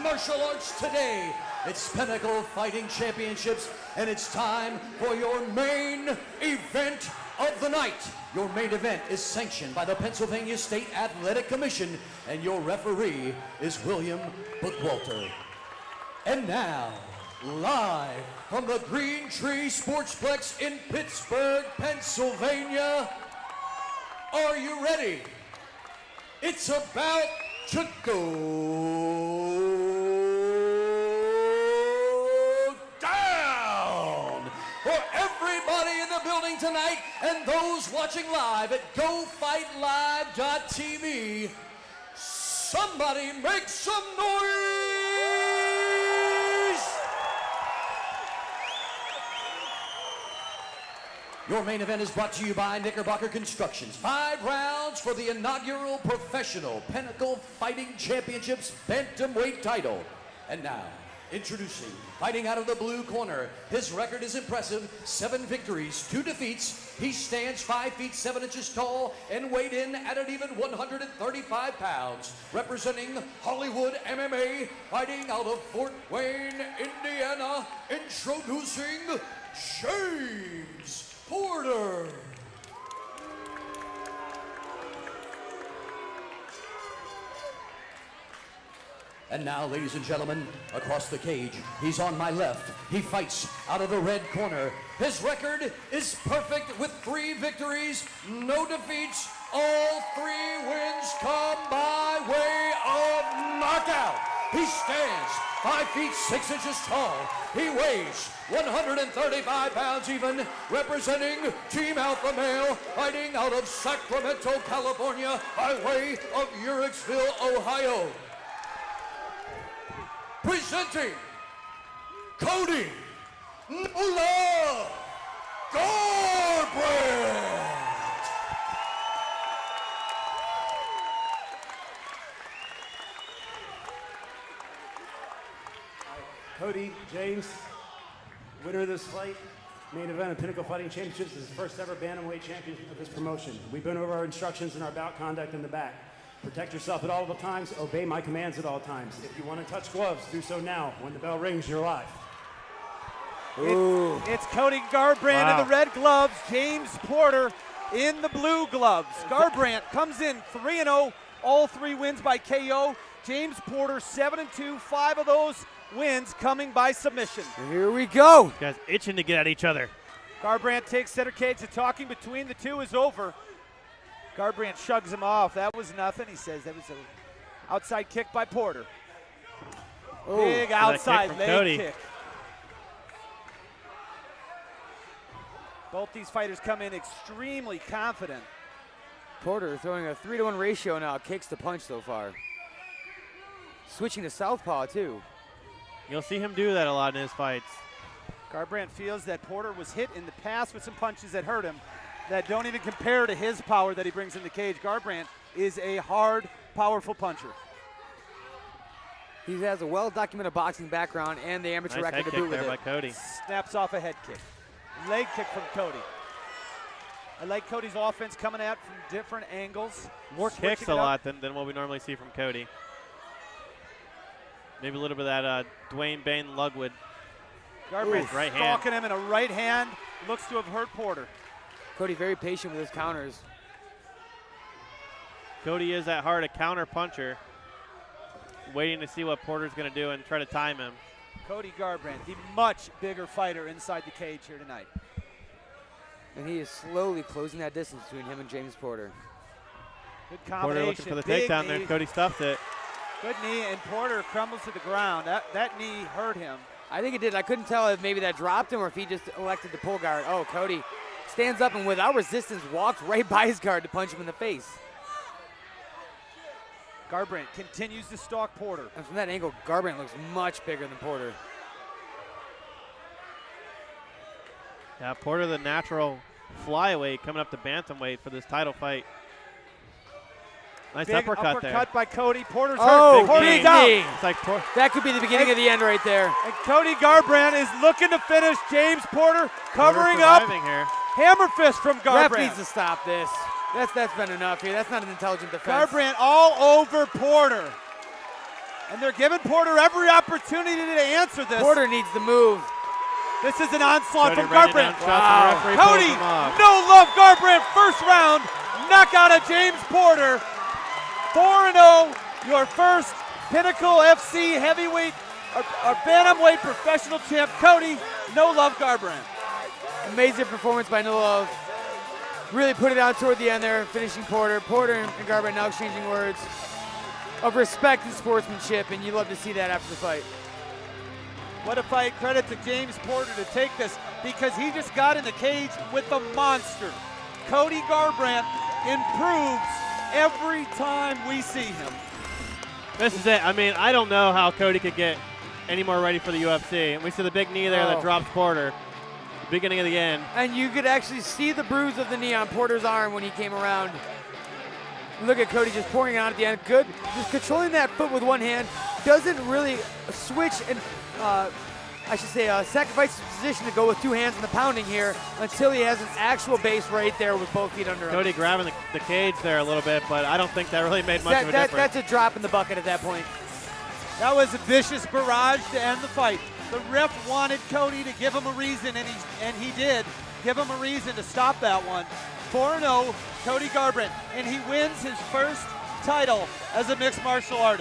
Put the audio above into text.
martial arts today. It's Pinnacle Fighting Championships, and it's time for your main event of the night. Your main event is sanctioned by the Pennsylvania State Athletic Commission, and your referee is William Bookwalter. And now, live from the Green Tree Sportsplex in Pittsburgh, Pennsylvania, are you ready? It's about to go down for everybody in the building tonight and those watching live at GoFightLive.tv. Somebody make some noise! Your main event is brought to you by Knickerbocker Constructions. 5 rounds for the inaugural professional Pinnacle Fighting Championships bantamweight title. And now, introducing, fighting out of the blue corner. His record is impressive, 7 victories, 2 defeats. He stands 5 feet 7 inches tall and weighed in at an even 135 pounds. Representing Hollywood MMA, fighting out of Fort Wayne, Indiana, introducing James Porter. And now, ladies and gentlemen, across the cage, he's on my left. He fights out of the red corner. His record is perfect with 3 victories, no defeats. All 3 wins come by way of knockout. He stands 5 feet 6 inches tall. He weighs 135 pounds even, representing Team Alpha Male, fighting out of Sacramento, California, by way of Uhrichsville, Ohio. Presenting Cody Garbrandt. Cody, James, winner of this fight, main event of Pinnacle Fighting Championships, is the first ever bantamweight champion of this promotion. We've been over our instructions and our bout conduct in the back. Protect yourself at all the times, obey my commands at all times. If you want to touch gloves, do so now. When the bell rings, you're live. It's Cody Garbrandt in the red gloves, James Porter in the blue gloves. Garbrandt comes in 3-0, all 3 wins by KO. James Porter 7-2, 5 of those wins coming by submission. Here we go. These guys itching to get at each other. Garbrandt takes center cage. The talking between the two is over. Garbrandt shrugs him off. That was nothing. He says that was an outside kick by Porter. Big outside leg kick. Both these fighters come in extremely confident. Porter throwing a 3-to-1 ratio now, kicks to punch so far. Switching to southpaw too. You'll see him do that a lot in his fights. Garbrandt feels that Porter was hit in the past with some punches that hurt him that don't even compare to his power that he brings in the cage. Garbrandt is a hard, powerful puncher. He has a well-documented boxing background and the amateur record to boot with it. By Cody. Snaps off a head kick. Leg kick from Cody. I like Cody's offense coming out from different angles. More kicks a lot than what we normally see from Cody. Maybe a little bit of that Dwayne Bane Lugwood. Garbrandt right stalking hand. him in a right hand. Looks to have hurt Porter. Cody very patient with his counters. Cody is at heart a counter puncher, waiting to see what Porter's going to do and try to time him. Cody Garbrandt, the much bigger fighter inside the cage here tonight. And he is slowly closing that distance between him and James Porter. Good combination. Porter looking for the takedown there. Cody stuffed it. Good knee, and Porter crumbles to the ground. That knee hurt him. I think it did. I couldn't tell if maybe that dropped him or if he just elected to pull guard. Oh, Cody stands up and without resistance walks right by his guard to punch him in the face. Garbrandt continues to stalk Porter. And from that angle, Garbrandt looks much bigger than Porter. Yeah, Porter the natural flyweight coming up to bantamweight for this title fight. Nice Big uppercut there. By Cody. Porter's hurt. Big Porter's big down. knee. It's like that could be the beginning of the end right there. And Cody Garbrandt is looking to finish. James Porter covering up. Here. Hammer fist from Garbrandt. Ref needs to stop this. That's been enough here. That's not an intelligent defense. Garbrandt all over Porter. And they're giving Porter every opportunity to answer this. Porter needs to move. This is an onslaught Cody from running Garbrandt. down shots and the referee pulls Cody, him off. no love Garbrandt, first round, knockout of James Porter. 4-0, your first Pinnacle FC heavyweight, or bantamweight professional champ, Cody, no love Garbrandt. Amazing performance by No Love. Really put it out toward the end there, finishing Porter. Porter and Garbrandt now exchanging words of respect and sportsmanship, and you love to see that after the fight. What a fight. Credit to James Porter to take this, because he just got in the cage with the monster. Cody Garbrandt improves every time we see him. This is it. I mean, I don't know how Cody could get any more ready for the UFC. And we see the big knee there that drops Porter. Beginning of the end. And you could actually see the bruise of the knee on Porter's arm when he came around. Look at Cody just pouring it on at the end. Good, just controlling that foot with one hand. Doesn't really switch and, sacrifice his position to go with two hands in the pounding here until he has an actual base right there with both feet under him. Cody grabbing the cage there a little bit, but I don't think that really made much of a difference. That's a drop in the bucket at that point. That was a vicious barrage to end the fight. The ref wanted Cody to give him a reason, and he did give him a reason to stop that one. 4-0, Cody Garbrandt, and he wins his first title as a mixed martial artist.